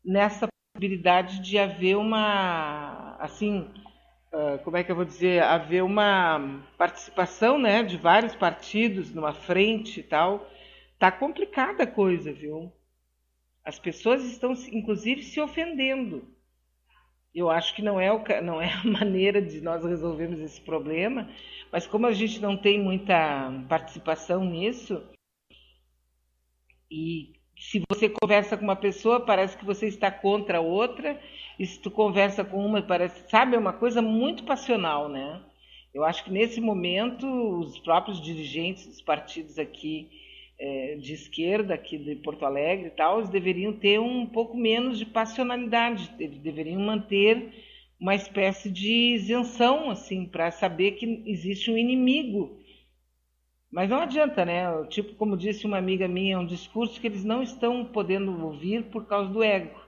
nessa possibilidade de haver uma, assim, como é que eu vou dizer, haver uma participação, né, de vários partidos numa frente e tal. Tá complicada a coisa, viu? As pessoas estão, inclusive, se ofendendo. Eu acho que não é a maneira de nós resolvermos esse problema, mas como a gente não tem muita participação nisso, e se você conversa com uma pessoa, parece que você está contra a outra, e se tu conversa com uma, parece, sabe, é uma coisa muito passional, né? Eu acho que nesse momento os próprios dirigentes dos partidos aqui de esquerda, aqui de Porto Alegre e tal, eles deveriam ter um pouco menos de passionalidade, eles deveriam manter uma espécie de isenção, assim, para saber que existe um inimigo. Mas não adianta, né? Tipo, como disse uma amiga minha, é um discurso que eles não estão podendo ouvir por causa do ego.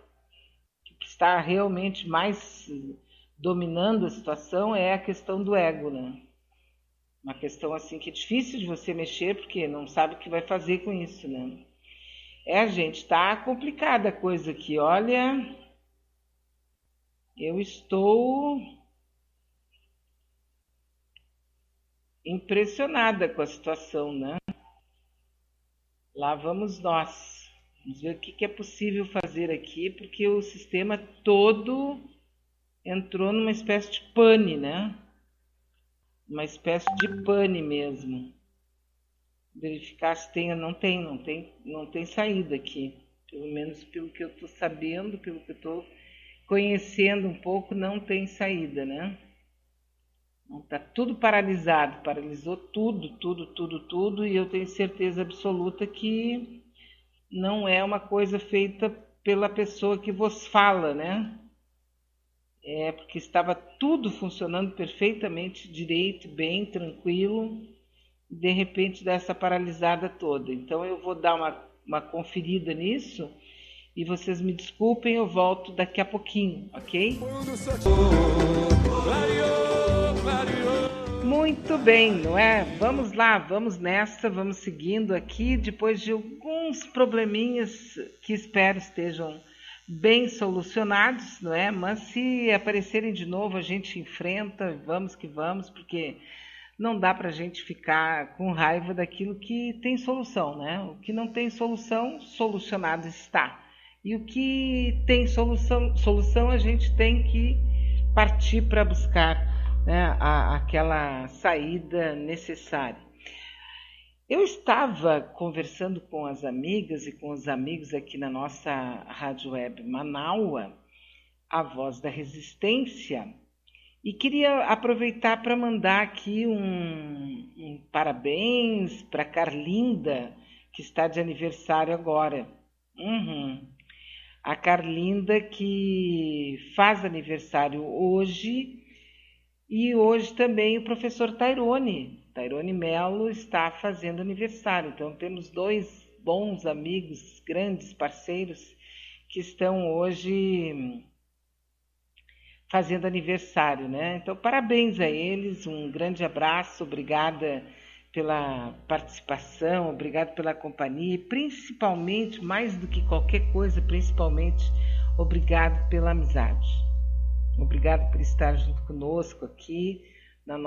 O que está realmente mais dominando a situação é a questão do ego, né? Uma questão assim que é difícil de você mexer porque não sabe o que vai fazer com isso, né? Gente, tá complicada a coisa aqui. Olha, eu estou impressionada com a situação, né? Lá vamos nós. Vamos ver o que é possível fazer aqui, porque o sistema todo entrou numa espécie de pane, né? Uma espécie de pane mesmo. Verificar se tem ou não tem saída aqui. Pelo menos pelo que eu estou sabendo, pelo que eu estou conhecendo um pouco, não tem saída, né? Está tudo paralisado, paralisou tudo, e eu tenho certeza absoluta que não é uma coisa feita pela pessoa que vos fala, né? É porque estava tudo funcionando perfeitamente direito, bem, tranquilo, e de repente dá essa paralisada toda. Então eu vou dar uma conferida nisso e vocês me desculpem, eu volto daqui a pouquinho, ok? Muito bem, não é? Vamos lá, vamos nessa, vamos seguindo aqui, depois de alguns probleminhas que espero estejam bem solucionados, não é? Mas se aparecerem de novo, a gente enfrenta, vamos que vamos, porque não dá para a gente ficar com raiva daquilo que tem solução, né? O que não tem solução, solucionado está. E o que tem solução a gente tem que partir para buscar, né, aquela saída necessária. Eu estava conversando com as amigas e com os amigos aqui na nossa rádio web Manaua, a Voz da Resistência, e queria aproveitar para mandar aqui um parabéns para Carlinda, que está de aniversário agora. A Carlinda que faz aniversário hoje, e hoje também o professor Tairone Melo está fazendo aniversário. Então temos dois bons amigos, grandes parceiros, que estão hoje fazendo aniversário, né? Então parabéns a eles, um grande abraço, obrigada pela participação, obrigado pela companhia, e principalmente, mais do que qualquer coisa, principalmente, obrigado pela amizade. Obrigado por estar junto conosco aqui na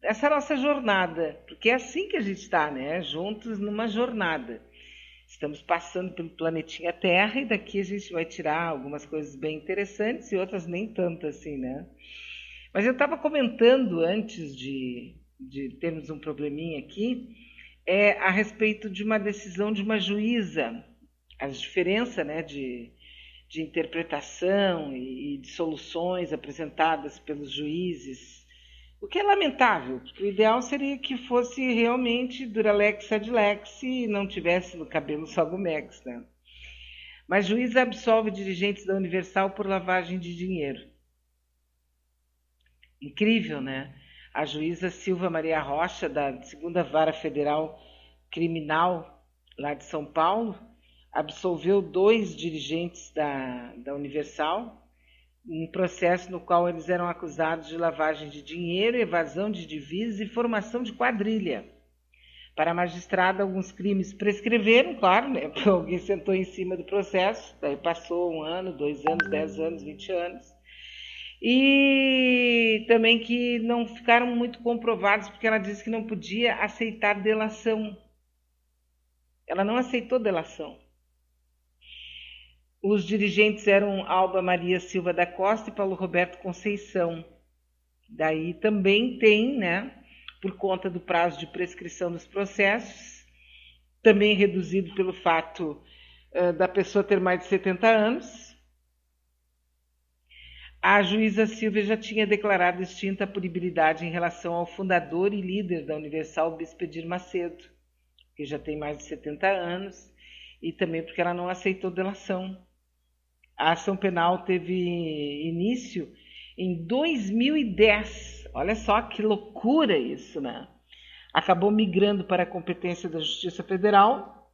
essa nossa jornada, porque é assim que a gente está, né? Juntos numa jornada. Estamos passando pelo planetinha Terra e daqui a gente vai tirar algumas coisas bem interessantes e outras nem tanto assim, né? Mas eu estava comentando antes de termos um probleminha aqui, a respeito de uma decisão de uma juíza, a diferença, né, de interpretação e de soluções apresentadas pelos juízes, o que é lamentável, porque o ideal seria que fosse realmente duralex ad lex e não tivesse no cabelo só Gomex, né? Mas juiz absolve dirigentes da Universal por lavagem de dinheiro. Incrível, né? A juíza Silva Maria Rocha, da 2ª Vara Federal Criminal, lá de São Paulo, absolveu 2 dirigentes da Universal, um processo no qual eles eram acusados de lavagem de dinheiro, evasão de divisas e formação de quadrilha. Para a magistrada, alguns crimes prescreveram, claro, né? Porque alguém sentou em cima do processo, daí passou 1 ano, 2 anos, 10 anos, 20 anos. E também que não ficaram muito comprovados, porque ela disse que não podia aceitar delação. Ela não aceitou delação. Os dirigentes eram Alba Maria Silva da Costa e Paulo Roberto Conceição. Daí também tem, né, por conta do prazo de prescrição dos processos, também reduzido pelo fato da pessoa ter mais de 70 anos. A juíza Silvia já tinha declarado extinta a punibilidade em relação ao fundador e líder da Universal, Bispo Edir Macedo, que já tem mais de 70 anos, e também porque ela não aceitou delação. A ação penal teve início em 2010. Olha só que loucura isso, né? Acabou migrando para a competência da Justiça Federal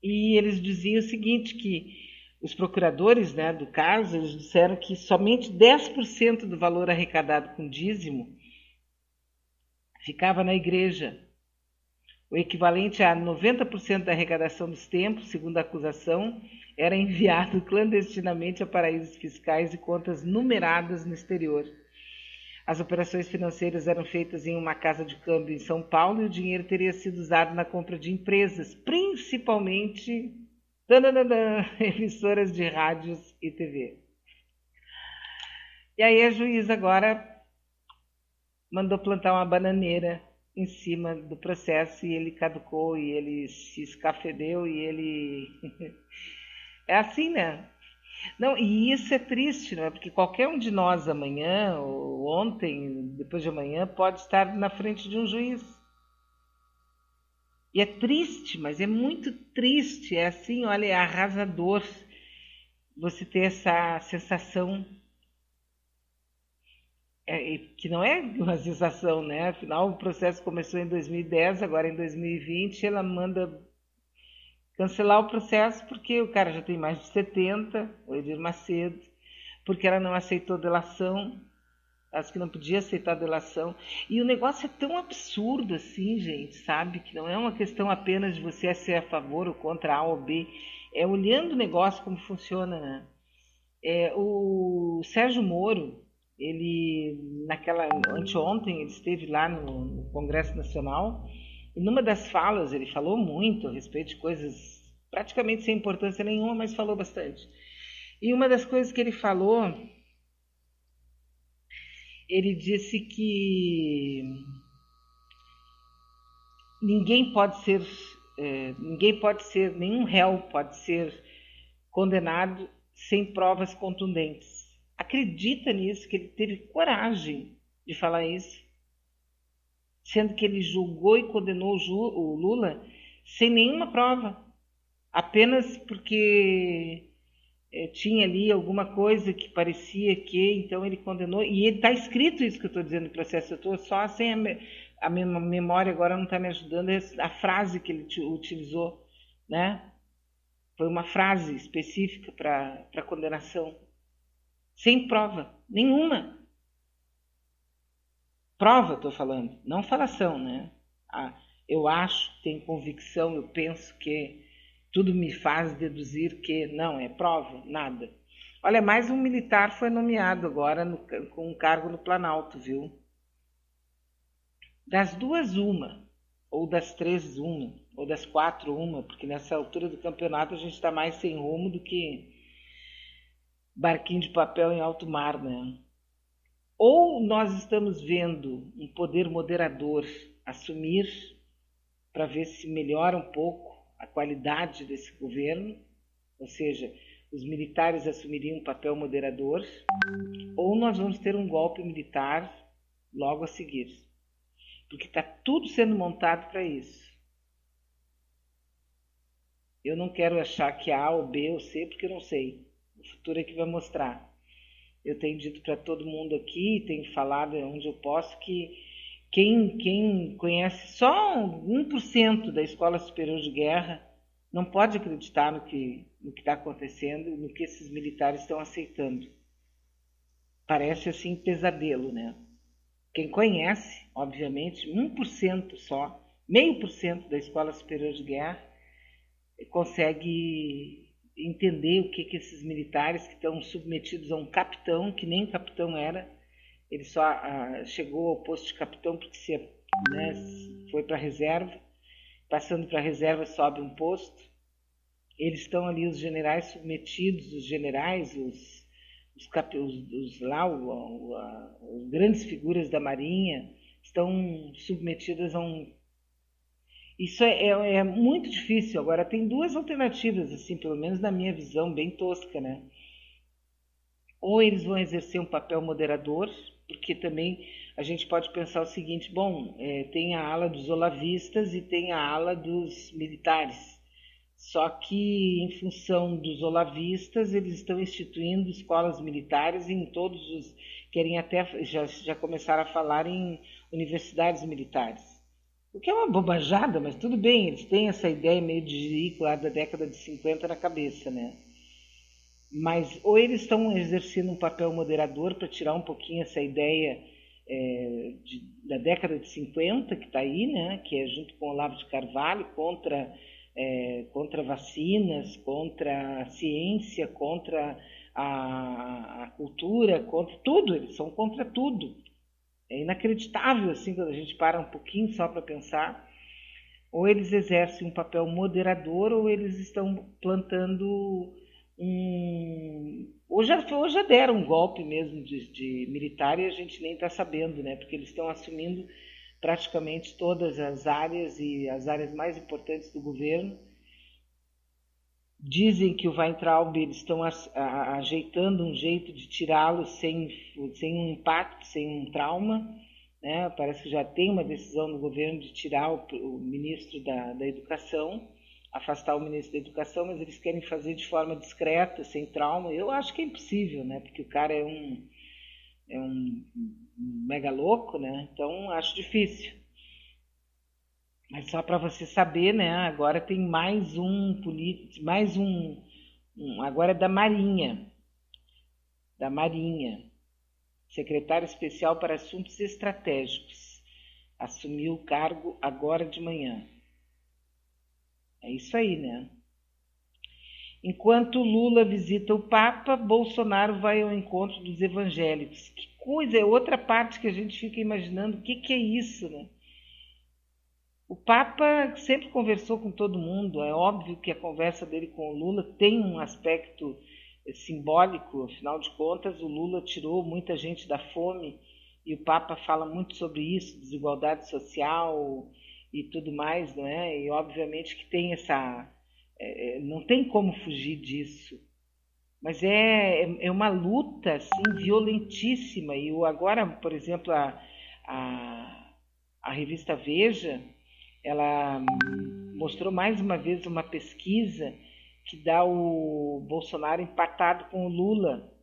e eles diziam o seguinte, que os procuradores, né, do caso, eles disseram que somente 10% do valor arrecadado com dízimo ficava na igreja. O equivalente a 90% da arrecadação dos templos, segundo a acusação, era enviado clandestinamente a paraísos fiscais e contas numeradas no exterior. As operações financeiras eram feitas em uma casa de câmbio em São Paulo e o dinheiro teria sido usado na compra de empresas, principalmente emissoras de rádios e TV. E aí a juíza agora mandou plantar uma bananeira em cima do processo e ele caducou e ele se escafedeu e ele... É assim, né? Não, e isso é triste, não é? Porque qualquer um de nós amanhã, ou ontem, depois de amanhã, pode estar na frente de um juiz. E é triste, mas é muito triste. É assim, olha, é arrasador você ter essa sensação, que não é uma sensação, né? Afinal, o processo começou em 2010, agora em 2020, ela manda cancelar o processo porque o cara já tem mais de 70, o Edir Macedo, porque ela não aceitou delação, acho que não podia aceitar delação. E o negócio é tão absurdo assim, gente, sabe? Que não é uma questão apenas de você ser a favor ou contra A ou B, é olhando o negócio como funciona, né? O Sérgio Moro, ele, anteontem, ele esteve lá no Congresso Nacional, e numa das falas ele falou muito a respeito de coisas praticamente sem importância nenhuma, mas falou bastante. E uma das coisas que ele falou, ele disse que nenhum réu pode ser condenado sem provas contundentes. Acredita nisso, que ele teve coragem de falar isso? Sendo que ele julgou e condenou o Lula sem nenhuma prova, apenas porque tinha ali alguma coisa que parecia que, então ele condenou, e está escrito isso que eu estou dizendo no processo, eu estou só sem a minha memória agora não está me ajudando, a frase que ele utilizou, né? Foi uma frase específica para a condenação, sem prova nenhuma. Prova, estou falando, não falação, né? Eu acho, tenho convicção, eu penso que, tudo me faz deduzir que, não, é prova, nada. Olha, mais um militar foi nomeado agora com um cargo no Planalto, viu? Das duas, uma, ou das três, uma, ou das quatro, uma, porque nessa altura do campeonato a gente está mais sem rumo do que barquinho de papel em alto mar, né? Ou nós estamos vendo um poder moderador assumir para ver se melhora um pouco a qualidade desse governo, ou seja, os militares assumiriam um papel moderador, ou nós vamos ter um golpe militar logo a seguir, porque está tudo sendo montado para isso. Eu não quero achar que A ou B ou C, porque eu não sei. O futuro é que vai mostrar. Eu tenho dito para todo mundo aqui, tenho falado onde eu posso, que quem conhece só 1% da Escola Superior de Guerra não pode acreditar no que está acontecendo, no que esses militares estão aceitando. Parece assim pesadelo, né? Quem conhece, obviamente, 1% só 0,5% da Escola Superior de Guerra consegue entender o que esses militares que estão submetidos a um capitão, que nem capitão era, ele só chegou ao posto de capitão porque né, foi para a reserva, passando para a reserva sobe um posto. Eles estão ali, os generais submetidos, os generais, os grandes figuras da Marinha estão submetidas a um... Isso é muito difícil. Agora, tem duas alternativas, assim, pelo menos na minha visão, bem tosca, né? Ou eles vão exercer um papel moderador, porque também a gente pode pensar o seguinte, bom, tem a ala dos olavistas e tem a ala dos militares. Só que, em função dos olavistas, eles estão instituindo escolas militares em todos os... Querem até, já começaram a falar em universidades militares. O que é uma bobajada, mas tudo bem, eles têm essa ideia meio de jirico lá da década de 50 na cabeça, né? Mas ou eles estão exercendo um papel moderador para tirar um pouquinho essa ideia da década de 50, que está aí, né? Que é junto com o Olavo de Carvalho, contra vacinas, contra a ciência, contra a cultura, contra tudo, eles são contra tudo. É inacreditável, assim, quando a gente para um pouquinho só para pensar. Ou eles exercem um papel moderador, ou eles estão plantando ou já deram um golpe mesmo de militar e a gente nem está sabendo, né? Porque eles estão assumindo praticamente todas as áreas e as áreas mais importantes do governo. Dizem que o Weintraub, eles estão ajeitando um jeito de tirá-lo sem um impacto, sem um trauma, né? Parece que já tem uma decisão no governo de tirar o ministro da Educação, afastar o ministro da Educação, mas eles querem fazer de forma discreta, sem trauma. Eu acho que é impossível, né? Porque o cara é um mega louco, né? Então acho difícil. Mas só para você saber, né? Agora tem mais um político, agora é da Marinha, secretário especial para assuntos estratégicos, assumiu o cargo agora de manhã. É isso aí, né? Enquanto Lula visita o Papa, Bolsonaro vai ao encontro dos evangélicos. Que coisa, é outra parte que a gente fica imaginando, o que é isso, né? O Papa sempre conversou com todo mundo, é óbvio que a conversa dele com o Lula tem um aspecto simbólico, afinal de contas o Lula tirou muita gente da fome e o Papa fala muito sobre isso, desigualdade social e tudo mais, não é? E obviamente que tem não tem como fugir disso, mas é uma luta assim, violentíssima. E agora, por exemplo, a revista Veja, ela mostrou mais uma vez uma pesquisa que dá o Bolsonaro empatado com o Lula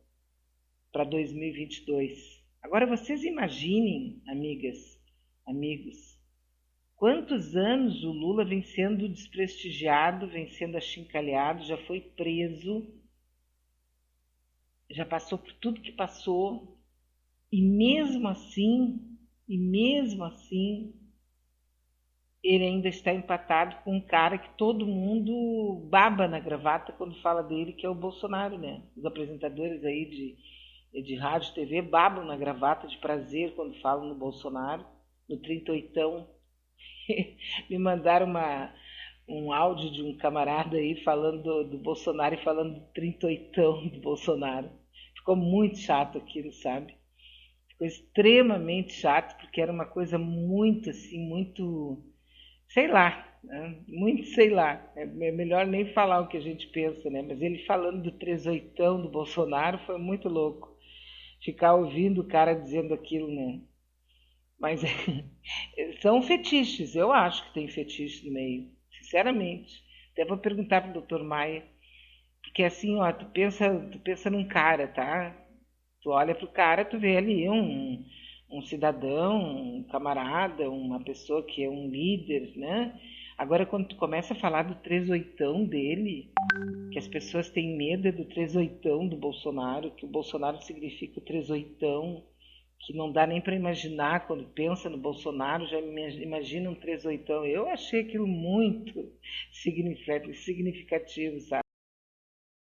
para 2022. Agora vocês imaginem, amigas, amigos, quantos anos o Lula vem sendo desprestigiado, vem sendo achincalhado, já foi preso, já passou por tudo que passou, e mesmo assim, ele ainda está empatado com um cara que todo mundo baba na gravata quando fala dele, que é o Bolsonaro, né? Os apresentadores aí de rádio e TV babam na gravata de prazer quando falam no Bolsonaro, no 38ão. Me mandaram um áudio de um camarada aí falando do Bolsonaro e falando do 38ão do Bolsonaro. Ficou muito chato aquilo, sabe? Ficou extremamente chato, porque era uma coisa muito assim, muito... sei lá, né? Muito sei lá. É melhor nem falar o que a gente pensa, né? Mas ele falando do 38ão do Bolsonaro foi muito louco. Ficar ouvindo o cara dizendo aquilo, né? Mas são fetiches, eu acho que tem fetiche no meio, sinceramente. Até vou perguntar pro Dr. Maia, porque assim, ó, tu pensa num cara, tá? Tu olha pro cara, tu vê ali um cidadão, um camarada, uma pessoa que é um líder, né? Agora, quando tu começa a falar do 38ão dele, que as pessoas têm medo do 38ão do Bolsonaro, que o Bolsonaro significa o 38ão, que não dá nem para imaginar, quando pensa no Bolsonaro, já imagina um 38. Eu achei aquilo muito significativo, sabe?